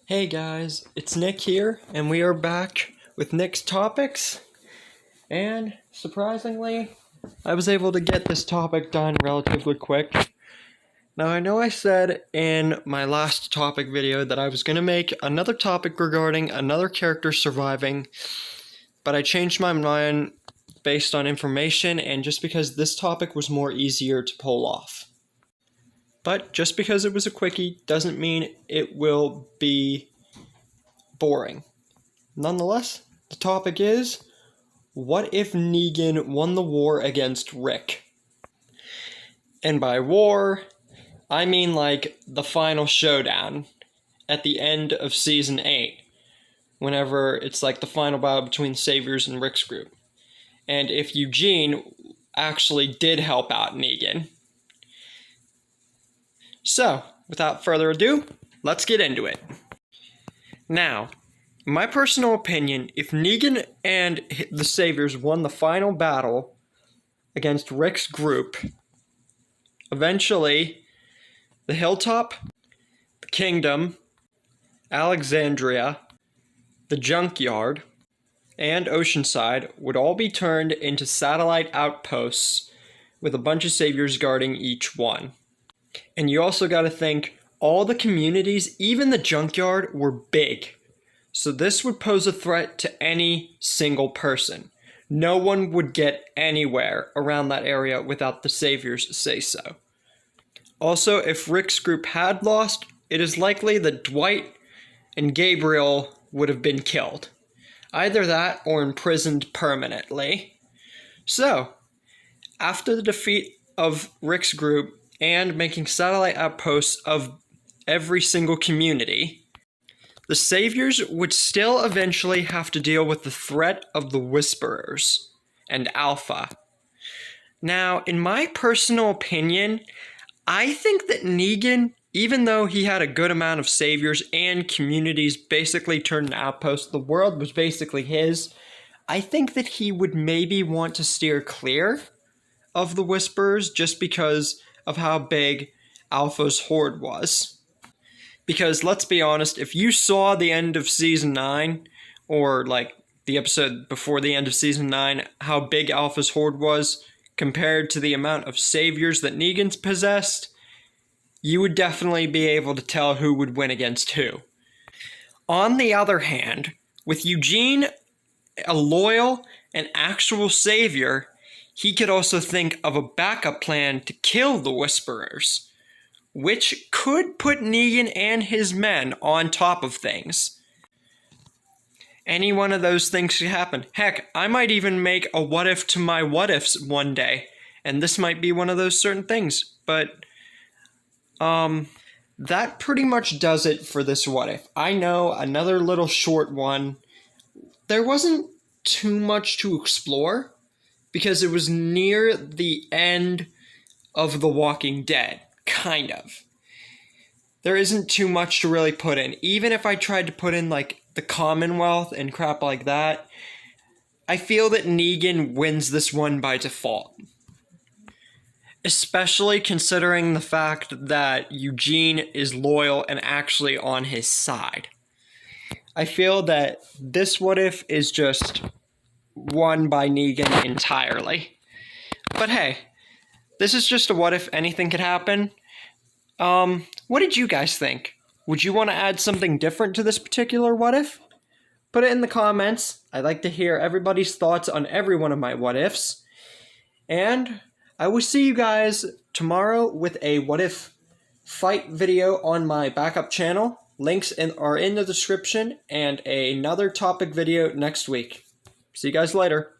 Hey guys, it's Nick here, and we are back with Nick's Topics, and surprisingly, I was able to get this topic done relatively quick. Now I know I said in my last topic video that I was going to make another topic regarding another character surviving, but I changed my mind based on information and just because this topic was more easier to pull off. But just because it was a quickie doesn't mean it will be boring. Nonetheless, the topic is, what if Negan won the war against Rick? And by war, I mean like the final showdown at the end of Season 8, whenever it's like the final battle between the Saviors and Rick's group. And if Eugene actually did help out Negan. So, without further ado, let's get into it. Now, in my personal opinion, if Negan and the Saviors won the final battle against Rick's group, eventually, the Hilltop, the Kingdom, Alexandria, the Junkyard, and Oceanside would all be turned into satellite outposts with a bunch of Saviors guarding each one. And you also got to think, all the communities, even the Junkyard, were big. So this would pose a threat to any single person. No one would get anywhere around that area without the Saviors say so. Also, if Rick's group had lost, it is likely that Dwight and Gabriel would have been killed. Either that or imprisoned permanently. So, after the defeat of Rick's group and making satellite outposts of every single community, the Saviors would still eventually have to deal with the threat of the Whisperers and Alpha. Now, in my personal opinion, I think that Negan, even though he had a good amount of Saviors and communities basically turned into outposts, the world was basically his, I think that he would maybe want to steer clear of the Whisperers just because of how big Alpha's horde was. Because let's be honest, if you saw the end of Season 9, or like the episode before the end of Season 9, how big Alpha's horde was compared to the amount of Saviors that Negan's possessed, you would definitely be able to tell who would win against who. On the other hand, with Eugene a loyal and actual Savior, he could also think of a backup plan to kill the Whisperers, which could put Negan and his men on top of things. Any one of those things could happen. Heck, I might even make a what if to my what ifs one day, and this might be one of those certain things, but that pretty much does it for this what if. I know, another little short one. There wasn't too much to explore, because it was near the end of The Walking Dead, kind of. There isn't too much to really put in. Even if I tried to put in, like, the Commonwealth and crap like that, I feel that Negan wins this one by default. Especially considering the fact that Eugene is loyal and actually on his side. I feel that this what if is just won by Negan entirely. But hey, this is just a what if anything could happen. What did you guys think? Would you want to add something different to this particular what if? Put it in the comments. I'd like to hear everybody's thoughts on every one of my what ifs. And I will see you guys tomorrow with a what if fight video on my backup channel. Links are in the description, and another topic video next week. See you guys later.